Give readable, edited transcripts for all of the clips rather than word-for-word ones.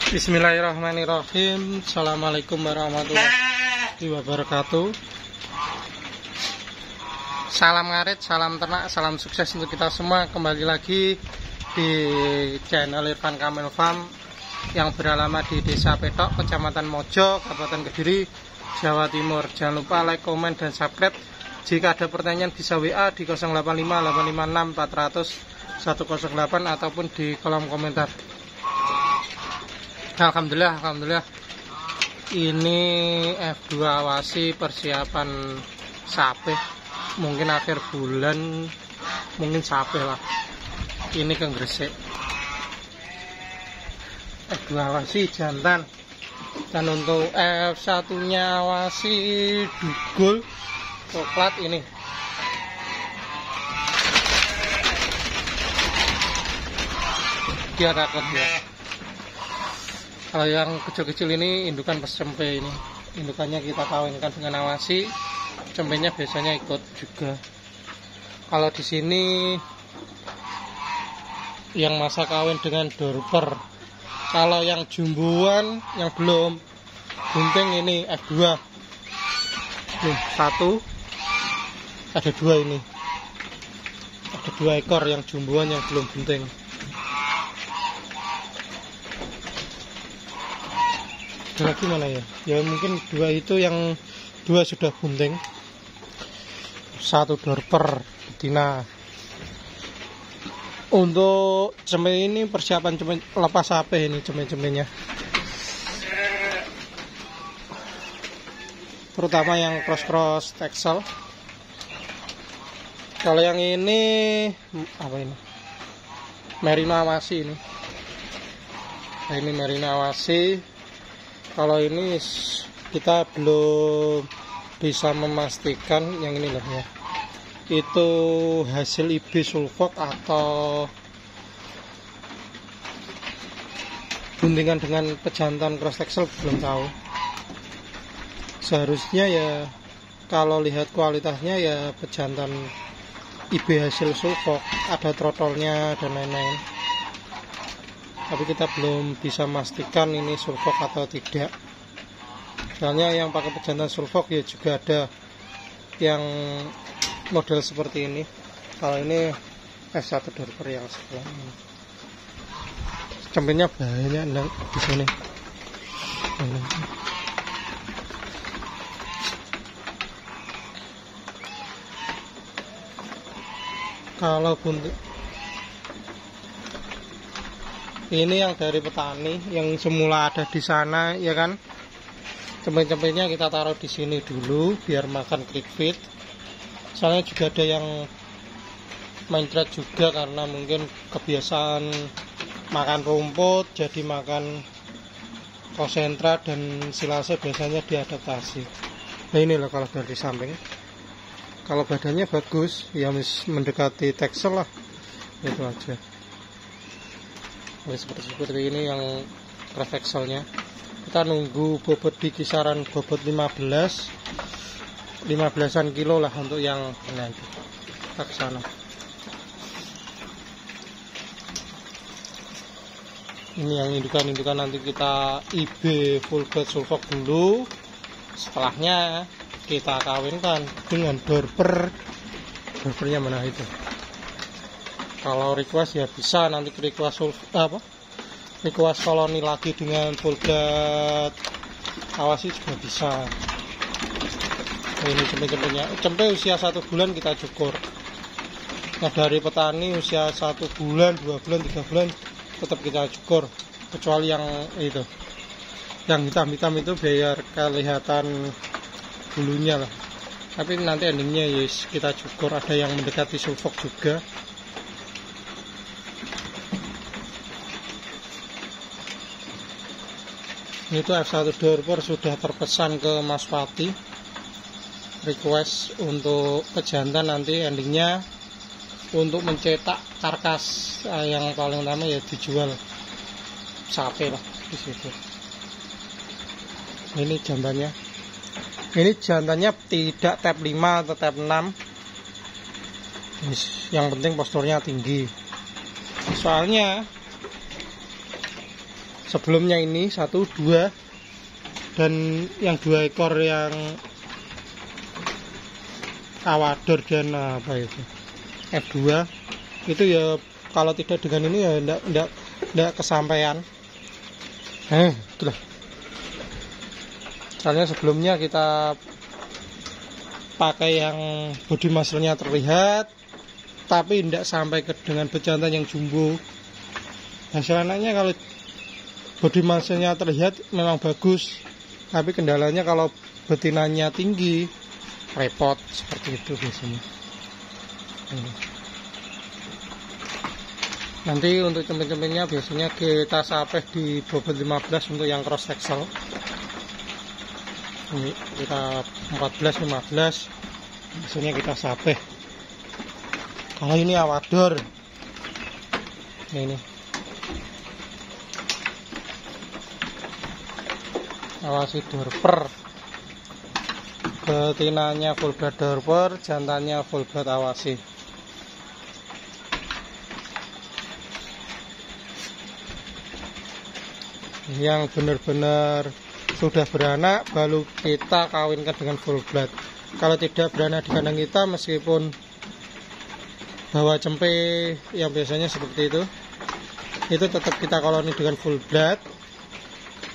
Bismillahirrahmanirrahim. Assalamualaikum warahmatullahi wabarakatuh. Salam ngarit, salam ternak, salam sukses untuk kita semua. Kembali lagi di channel Irfan Kamil Farm yang beralamat di Desa Petok, Kecamatan Mojo, Kabupaten Kediri, Jawa Timur. Jangan lupa like, komen, dan subscribe. Jika ada pertanyaan bisa WA di 085 856 400 108 ataupun di kolom komentar. Alhamdulillah ini F2 awasi persiapan sape, mungkin akhir bulan, mungkin sape lah. Ini ke Gresik F2 awasi jantan, dan untuk F1 nya awasi dugul coklat. Ini dia takut ya. Kalau yang kecil-kecil ini indukan pas cempe, ini indukannya kita kawinkan dengan awasi, cempenya biasanya ikut juga. Kalau di sini yang masa kawin dengan dorper. Kalau yang jumbuan yang belum bunting ini F2. Nih, satu, ada dua ini. Ada 2 ekor yang jumbuan yang belum bunting. Lagi mana ya? Ya mungkin 2 itu, yang 2 sudah bunting. 1 dorper betina. Untuk cempe ini persiapan cempe lepas sape, ini cempe-cempenya. Terutama yang cross texel. Kalau yang ini apa ini? Merino awasi ini. Nah, ini merino awasi. Kalau ini kita belum bisa memastikan yang ini loh ya, itu hasil IB sulfok atau buntingan dengan pejantan cross texel, belum tahu. Seharusnya ya kalau lihat kualitasnya ya pejantan IB hasil sulfok, ada trotolnya dan lain-lain. Tapi kita belum bisa memastikan ini sulfok atau tidak. Soalnya yang pakai pejantan sulfok ya juga ada yang model seperti ini. Kalau ini F1 dorper yang sebelah ini. Cempenya banyak di sini. Kalau bunting ini yang dari petani yang semula ada di sana ya kan, cempe-cempenya kita taruh di sini dulu biar makan quick feed. Soalnya juga ada yang mencret juga karena mungkin kebiasaan makan rumput jadi makan konsentrat dan silase, biasanya diadaptasi. Nah ini loh kalau dari samping, kalau badannya bagus ya mendekati texel lah, itu aja. Seperti ini yang cross texelnya. Kita nunggu bobot di kisaran bobot 15-an kilo lah untuk yang nanti kita kesana. Ini yang indukan nanti kita IB full bed sulfok dulu, setelahnya kita kawinkan dengan dorpernya mana itu. Kalau request ya bisa nanti request request koloni lagi dengan full bed awasi juga bisa. Nah, ini cempe-cempenya, cempe usia 1 bulan kita cukur. Nah dari petani usia 1 bulan, 2 bulan, 3 bulan tetap kita cukur, kecuali yang itu, yang hitam-hitam itu biar kelihatan bulunya lah. Tapi nanti endingnya yes kita cukur. Ada yang mendekati sulfok juga. Itu F1 dorper sudah terpesan ke Mas Pati, request untuk pejantan. Nanti endingnya untuk mencetak karkas yang paling utama ya dijual sape lah di situ. Ini jantannya. Ini jantannya tidak tab 5 atau tab 6. Yang penting posturnya tinggi. Soalnya sebelumnya ini 1, 2, dan yang 2 ekor yang awador dan apa itu F2 itu ya, kalau tidak dengan ini ya enggak kesampaian. Itulah. Soalnya sebelumnya kita pakai yang body muscle-nya terlihat tapi tidak sampai ke dengan bejantan yang jumbo. Hasil anaknya kalau body muscle-nya terlihat memang bagus, tapi kendalanya kalau betinanya tinggi repot, seperti itu biasanya. Nanti untuk cempe-cempenya biasanya kita sapeh di bobot 15 untuk yang cross axle. Ini kita 14, 15 biasanya kita sapeh. Kalau ini awador, ini awasi dorper, betinanya full blood dorper, jantannya full blood awasi. Yang benar-benar sudah beranak baru kita kawinkan dengan full blood. Kalau tidak beranak di kandang kita, meskipun bawa cempe yang biasanya seperti itu tetap kita koloni dengan full blood.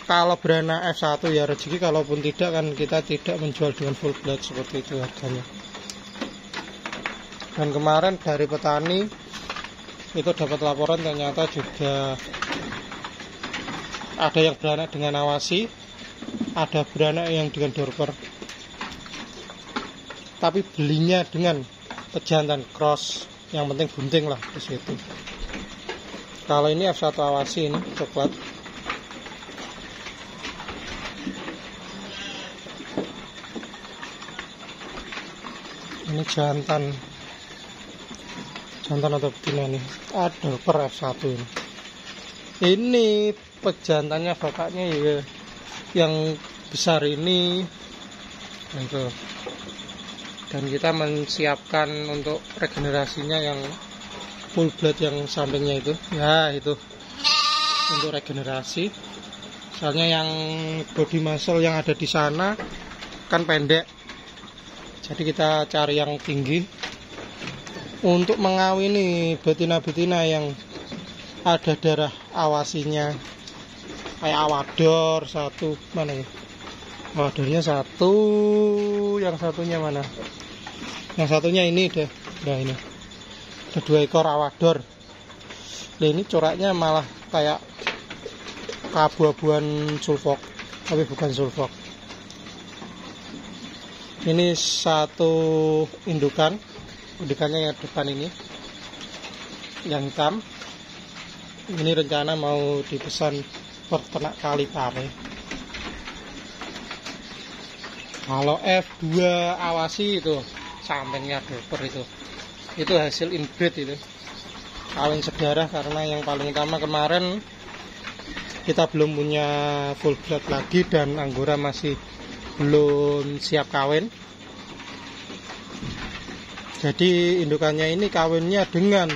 Kalau beranak F1 ya rezeki, kalaupun tidak kan kita tidak menjual dengan full blood, seperti itu harganya. Dan kemarin dari petani itu dapat laporan ternyata juga ada yang beranak dengan awasi, ada beranak yang dengan dorper, tapi belinya dengan pejantan cross, yang penting bunting lah di situ. Kalau ini F1 awasi, ini coklat. Ini jantan atau betina nih, ada per F1 ini. Ini pejantannya bakatnya ya yang besar ini, itu. Dan kita mensiapkan untuk regenerasinya yang full blood yang sampingnya itu, ya itu untuk regenerasi. Soalnya yang body muscle yang ada di sana kan pendek, jadi kita cari yang tinggi untuk mengawini betina-betina yang ada darah awasinya, kayak awador satu, mana ya? Awadornya satu, yang satunya mana? Yang satunya ini deh, nah ini ada 2 ekor awador. Nah, ini coraknya malah kayak keabu-abuan sulfok, tapi bukan sulfok. Ini satu indukannya yang depan ini, yang hitam. Ini rencana mau dipesan peternak Kalipare. Kalau F2 awasi itu sampingnya dorper itu hasil inbreed, itu kawin sedarah. Karena yang paling utama kemarin kita belum punya full blood lagi dan Anggora masih belum siap kawin. Jadi indukannya ini kawinnya dengan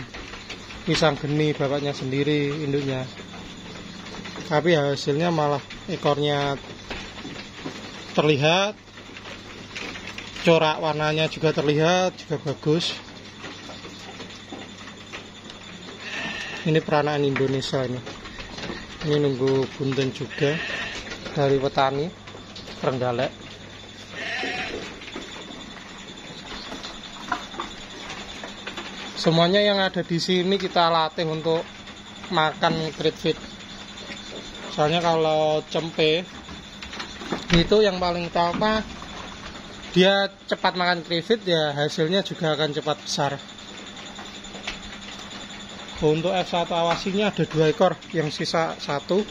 pisang geni bapaknya sendiri induknya, tapi hasilnya malah ekornya terlihat, corak warnanya juga terlihat, juga bagus. Ini peranakan Indonesia ini nunggu bunten juga dari petani Trenggalek. Semuanya yang ada di sini kita latih untuk makan treat feed. Soalnya kalau cempe itu yang paling utama, dia cepat makan treat feed ya, hasilnya juga akan cepat besar. Untuk F1 awasinya ada 2 ekor, yang sisa 1,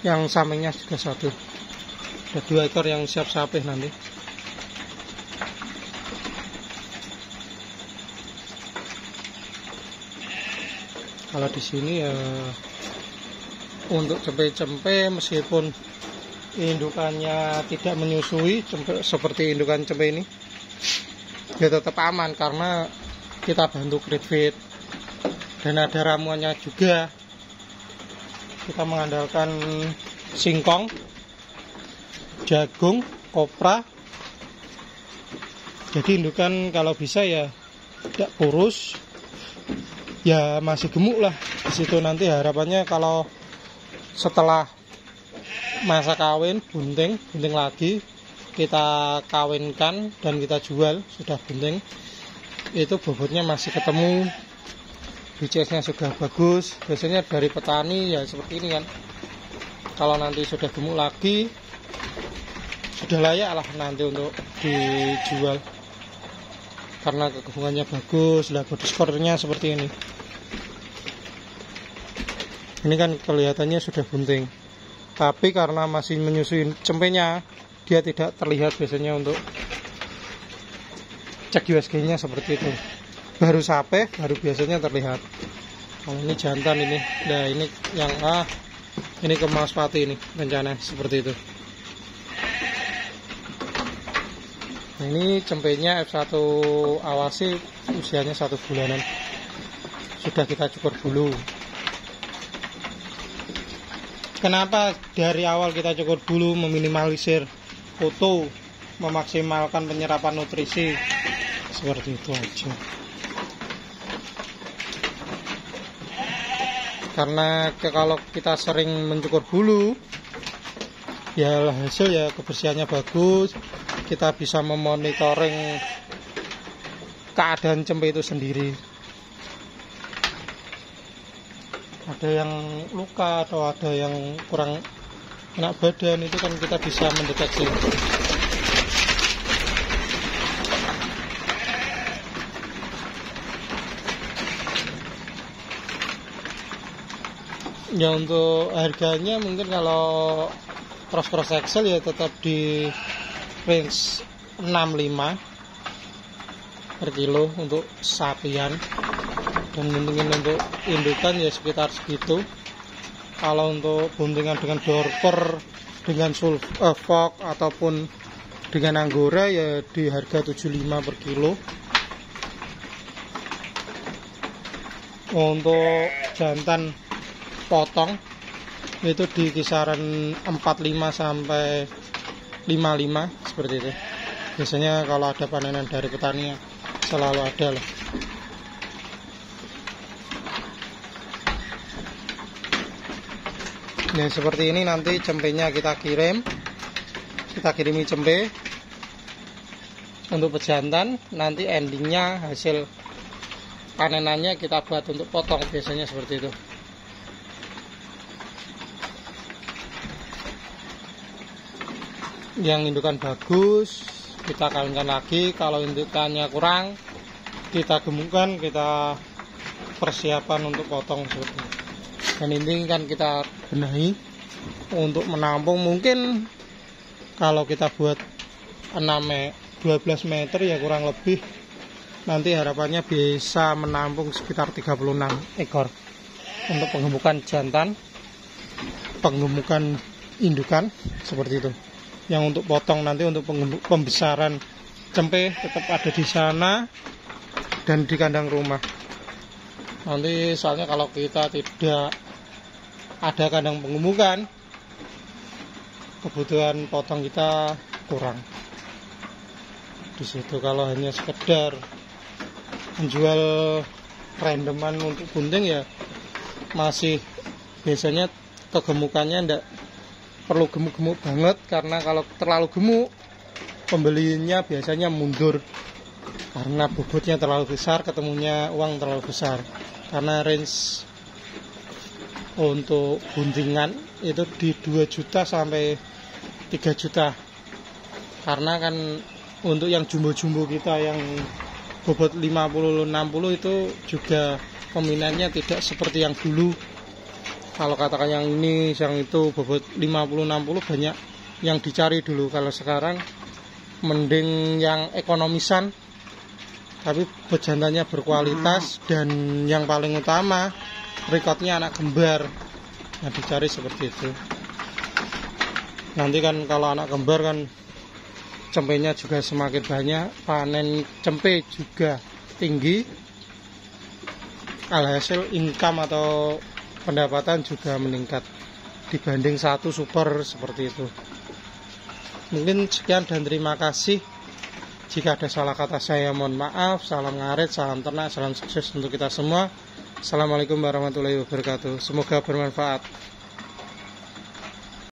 yang sampingnya juga 1. Ada 2 ekor yang siap sapih nanti. Kalau di sini ya untuk cempe-cempe, meskipun indukannya tidak menyusui cempe seperti indukan cempe ini, ya tetap aman karena kita bantu grade feed dan ada ramuannya juga. kita mengandalkan singkong, jagung, kopra. Jadi indukan kalau bisa ya tidak kurus, ya masih gemuk lah. Di situ nanti harapannya kalau setelah masa kawin bunting lagi kita kawinkan dan kita jual, sudah bunting itu bobotnya masih ketemu, bijinya sudah bagus. Biasanya dari petani ya seperti ini kan. Kalau nanti sudah gemuk lagi, sudah layak lah nanti untuk dijual karena kegemukannya bagus. Lah body score-nya seperti ini. Ini kan kelihatannya sudah bunting, tapi karena masih menyusui cempenya, dia tidak terlihat biasanya untuk cek USG-nya seperti itu. Baru sape, baru biasanya terlihat. Kalau ini jantan ini, nah ini yang ini kemas pati ini rencana seperti itu. Nah, ini cempenya F1 awasi usianya 1 bulanan. Sudah kita cukur bulu. Kenapa dari awal kita cukur bulu, meminimalisir foto, memaksimalkan penyerapan nutrisi, seperti itu aja. Karena kalau kita sering mencukur bulu, ya hasil ya kebersihannya bagus, kita bisa memonitoring keadaan cempe itu sendiri. Ada yang luka atau ada yang kurang enak badan, itu kan kita bisa mendeteksi. Ya untuk harganya mungkin kalau cross Excel ya tetap di range 65 per kilo untuk sapian, dan mungkin untuk indukan ya sekitar segitu. Kalau untuk buntingan dengan dorper, dengan fok ataupun dengan anggora ya di harga 75 per kilo. Untuk jantan potong itu di kisaran 45 sampai 55 seperti itu. Biasanya kalau ada panenan dari petani selalu ada lah. Nah seperti ini nanti cempenya kita kirimi cempe untuk pejantan. Nanti endingnya hasil panenannya kita buat untuk potong, biasanya seperti itu. Yang indukan bagus kita kawinkan lagi, kalau indukannya kurang kita gemukkan, kita persiapan untuk potong seperti itu. Dan ini kan kita benahi untuk menampung, mungkin kalau kita buat 12 meter ya kurang lebih nanti harapannya bisa menampung sekitar 36 ekor untuk penggemukan jantan, penggemukan indukan seperti itu. Yang untuk potong nanti untuk pembesaran cempe tetap ada di sana dan di kandang rumah. Nanti soalnya kalau kita tidak ada kandang penggemukan, kebutuhan potong kita kurang. Di situ kalau hanya sekedar menjual randoman untuk bunting ya masih biasanya kegemukannya tidak perlu gemuk-gemuk banget, karena kalau terlalu gemuk pembelinya biasanya mundur karena bobotnya terlalu besar, ketemunya uang terlalu besar. Karena range untuk buntingan itu di 2 juta sampai 3 juta. Karena kan untuk yang jumbo-jumbo kita yang bobot 50-60 itu juga peminatnya tidak seperti yang dulu. Kalau katakan yang ini, yang itu bobot 50-60 banyak yang dicari dulu. Kalau sekarang mending yang ekonomisan tapi bejantannya berkualitas, dan yang paling utama rekodnya anak kembar. Nah dicari seperti itu. Nanti kan kalau anak kembar kan cempenya juga semakin banyak, panen cempe juga tinggi, alhasil income atau pendapatan juga meningkat dibanding satu super seperti itu. Mungkin sekian dan terima kasih. Jika ada salah kata saya mohon maaf. Salam ngarit, salam ternak, salam sukses untuk kita semua. Assalamualaikum warahmatullahi wabarakatuh. Semoga bermanfaat.